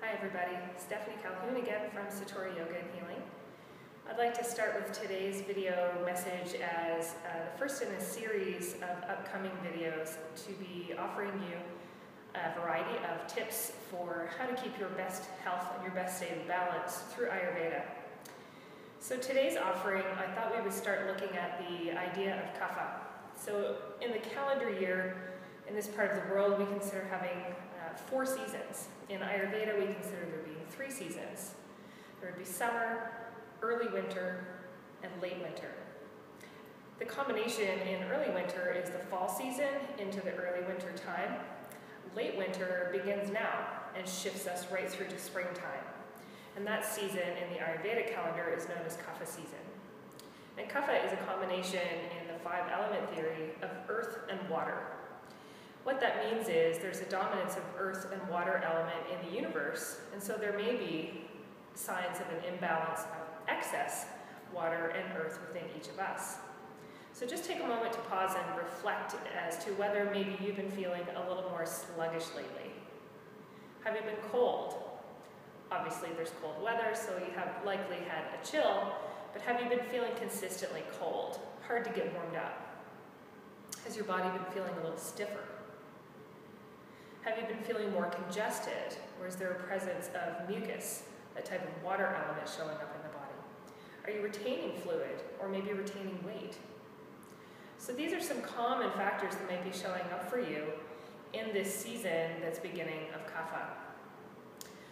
Hi everybody, Stephanie Calhoun again from Satori Yoga and Healing. I'd like to start with today's video message as the first in a series of upcoming videos to be offering you a variety of tips for how to keep your best health and your best state of balance through Ayurveda. So today's offering, I thought we would start looking at the idea of kapha. So in the calendar year, in this part of the world, we consider having 4 seasons. In Ayurveda, we consider there being 3 seasons. There would be summer, early winter, and late winter. The combination in early winter is the fall season into the early winter time. Late winter begins now and shifts us right through to springtime. And that season in the Ayurvedic calendar is known as kapha season. And kapha is a combination in the 5-element theory of earth and water. What that means is there's a dominance of earth and water element in the universe, and so there may be signs of an imbalance of excess water and earth within each of us. So just take a moment to pause and reflect as to whether maybe you've been feeling a little more sluggish lately. Have you been cold? Obviously there's cold weather, so you have likely had a chill, but have you been feeling consistently cold, hard to get warmed up? Has your body been feeling a little stiffer? Have you been feeling more congested, or is there a presence of mucus, a type of water element showing up in the body? Are you retaining fluid, or maybe retaining weight? So these are some common factors that might be showing up for you in this season that's beginning of kapha.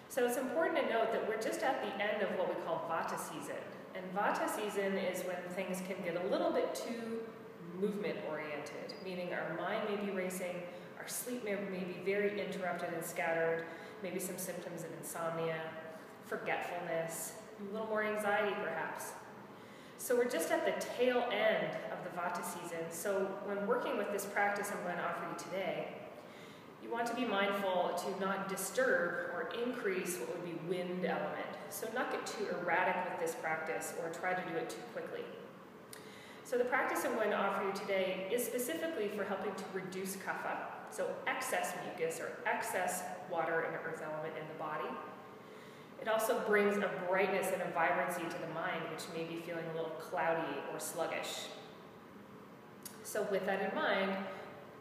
So it's important to note that we're just at the end of what we call vata season. And vata season is when things can get a little bit too movement oriented, meaning our mind may be racing, our sleep may be very interrupted and scattered, maybe some symptoms of insomnia, forgetfulness, a little more anxiety perhaps. So we're just at the tail end of the vata season. So when working with this practice I'm going to offer you today, you want to be mindful to not disturb or increase what would be wind element. So not get too erratic with this practice or try to do it too quickly. So the practice I'm going to offer you today is specifically for helping to reduce kapha, so excess mucus or excess water and earth element in the body. It also brings a brightness and a vibrancy to the mind, which may be feeling a little cloudy or sluggish. So with that in mind,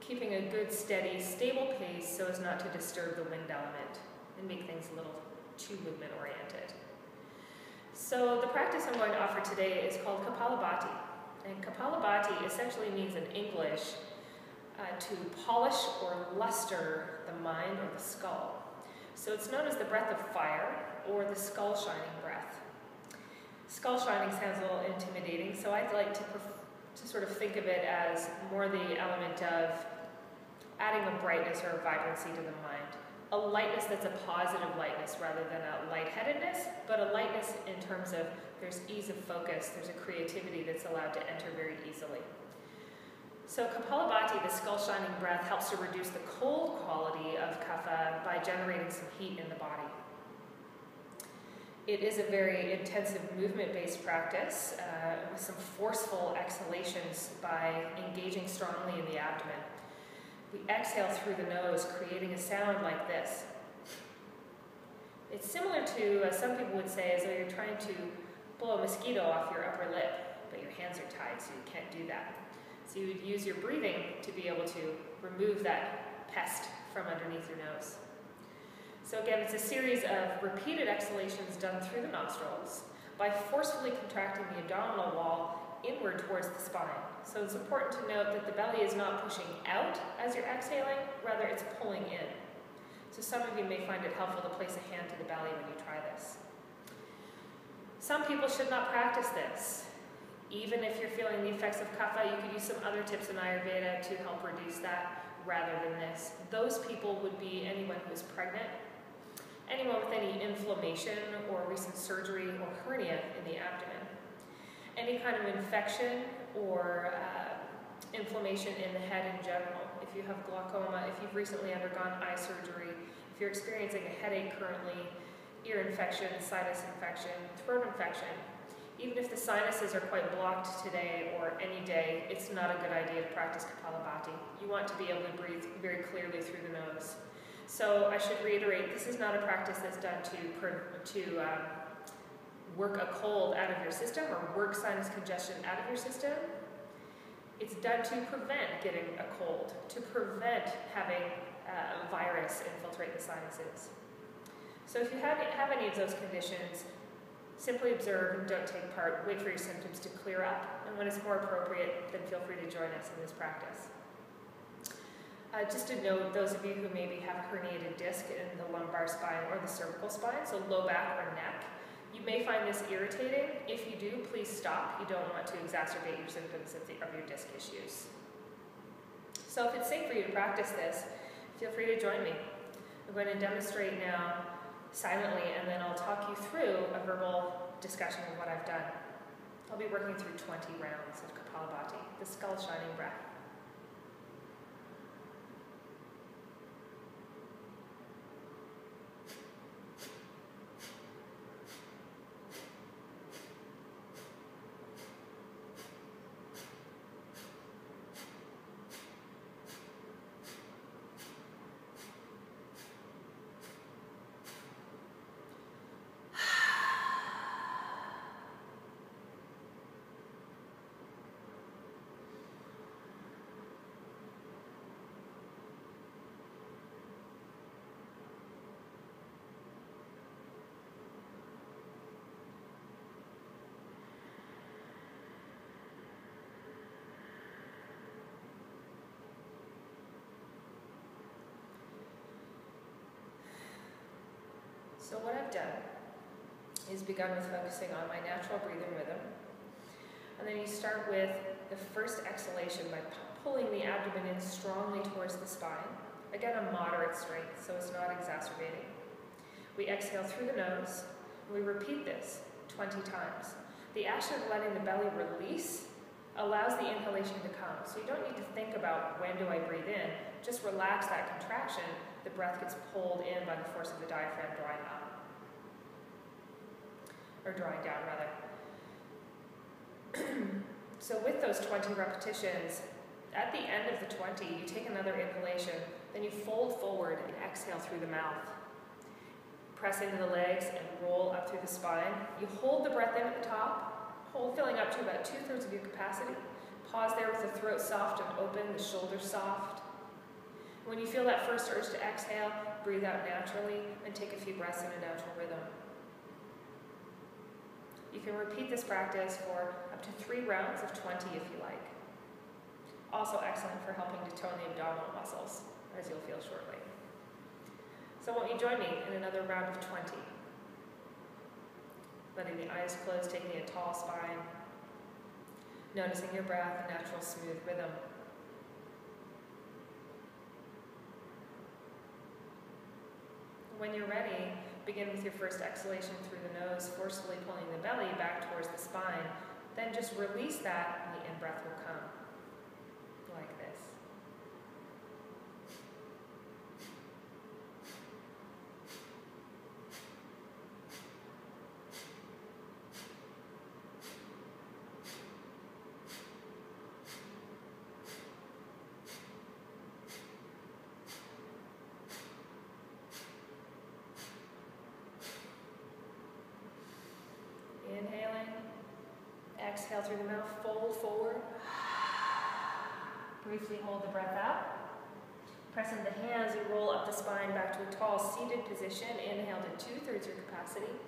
keeping a good, steady, stable pace so as not to disturb the wind element and make things a little too movement oriented. So the practice I'm going to offer today is called Kapalabhati. And Kapalabhati essentially means in English to polish or luster the mind or the skull. So it's known as the breath of fire or the skull shining breath. Skull shining sounds a little intimidating, so I'd like to sort of think of it as more the element of adding a brightness or a vibrancy to the mind. A lightness that's a positive lightness rather than a lightheadedness, but a lightness in terms of there's ease of focus, there's a creativity that's allowed to enter very easily. So Kapalabhati, the skull shining breath, helps to reduce the cold quality of kapha by generating some heat in the body. It is a very intensive movement-based practice with some forceful exhalations by engaging strongly in the abdomen. We exhale through the nose, creating a sound like this. It's similar to, some people would say, as though you're trying to blow a mosquito off your upper lip, but your hands are tied, so you can't do that. So you would use your breathing to be able to remove that pest from underneath your nose. So again, it's a series of repeated exhalations done through the nostrils by forcefully contracting the abdominal wall inward towards the spine. So it's important to note that the belly is not pushing out as you're exhaling, rather it's pulling in. So some of you may find it helpful to place a hand to the belly when you try this. Some people should not practice this. Even if you're feeling the effects of kapha, you could use some other tips in Ayurveda to help reduce that rather than this. Those people would be anyone who is pregnant, anyone with any inflammation or recent surgery or hernia in the abdomen, any kind of infection or inflammation in the head in general. If you have glaucoma, if you've recently undergone eye surgery, if you're experiencing a headache currently, ear infection, sinus infection, throat infection, even if the sinuses are quite blocked today or any day, it's not a good idea to practice Kapalabhati. You want to be able to breathe very clearly through the nose. So I should reiterate, this is not a practice that's done to work a cold out of your system or work sinus congestion out of your system. It's done to prevent getting a cold, to prevent having a virus infiltrate the sinuses. So if you have any of those conditions, simply observe and don't take part. Wait for your symptoms to clear up, and when it's more appropriate, then feel free to join us in this practice. Just to note, those of you who maybe have a herniated disc in the lumbar spine or the cervical spine, so low back or neck, you may find this irritating. If you do, please stop. You don't want to exacerbate your symptoms of your disc issues. So if it's safe for you to practice this, feel free to join me. I'm going to demonstrate now silently, and then I'll talk you through a verbal discussion of what I've done. I'll be working through 20 rounds of Kapalabhati, the skull shining breath. So what I've done is begun with focusing on my natural breathing rhythm. And then you start with the first exhalation by pulling the abdomen in strongly towards the spine. Again, a moderate strength, so it's not exacerbating. We exhale through the nose, and we repeat this 20 times. The action of letting the belly release allows the inhalation to come. So you don't need to think about when do I breathe in, just relax that contraction. The breath gets pulled in by the force of the diaphragm drawing up. Or drawing down, rather. So with those 20 repetitions, at the end of the 20, you take another inhalation, then you fold forward and exhale through the mouth. Press into the legs and roll up through the spine. You hold the breath in at the top, hold filling up to about 2/3 of your capacity. Pause there with the throat soft and open, the shoulders soft. When you feel that first urge to exhale, breathe out naturally and take a few breaths in a natural rhythm. You can repeat this practice for up to 3 rounds of 20 if you like. Also excellent for helping to tone the abdominal muscles, as you'll feel shortly. So won't you join me in another round of 20? Letting the eyes close, taking a tall spine. Noticing your breath, a natural smooth rhythm. When you're ready, begin with your first exhalation through the nose, forcefully pulling the belly back towards the spine. Then just release that, and the in-breath will come, like this. Inhaling, exhale through the mouth, fold forward. Briefly hold the breath out. Press into the hands, you roll up the spine back to a tall seated position. Inhale to 2/3 your capacity.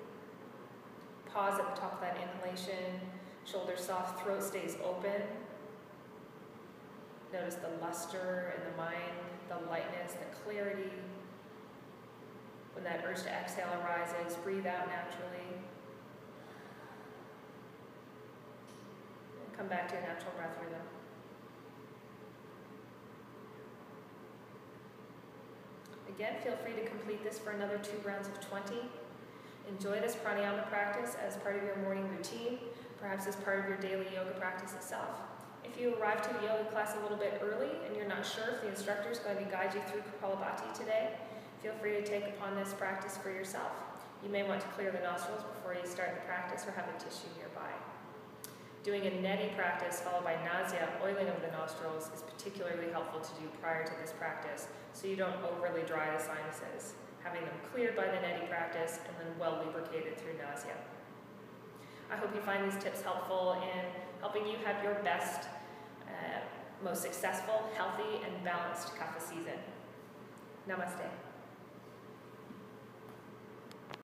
Pause at the top of that inhalation. Shoulders soft, throat stays open. Notice the luster in the mind, the lightness, the clarity. When that urge to exhale arises, breathe out naturally. Come back to your natural breath rhythm. Again, feel free to complete this for another 2 rounds of 20. Enjoy this pranayama practice as part of your morning routine, perhaps as part of your daily yoga practice itself. If you arrive to the yoga class a little bit early and you're not sure if the instructor is going to guide you through Kapalabhati today, feel free to take upon this practice for yourself. You may want to clear the nostrils before you start the practice or have a tissue nearby. Doing a neti practice followed by nausea, oiling of the nostrils, is particularly helpful to do prior to this practice, so so you don't overly dry the sinuses, having them cleared by the neti practice and then well lubricated through nausea. I hope you find these tips helpful in helping you have your best, most successful, healthy, and balanced kapha season. Namaste.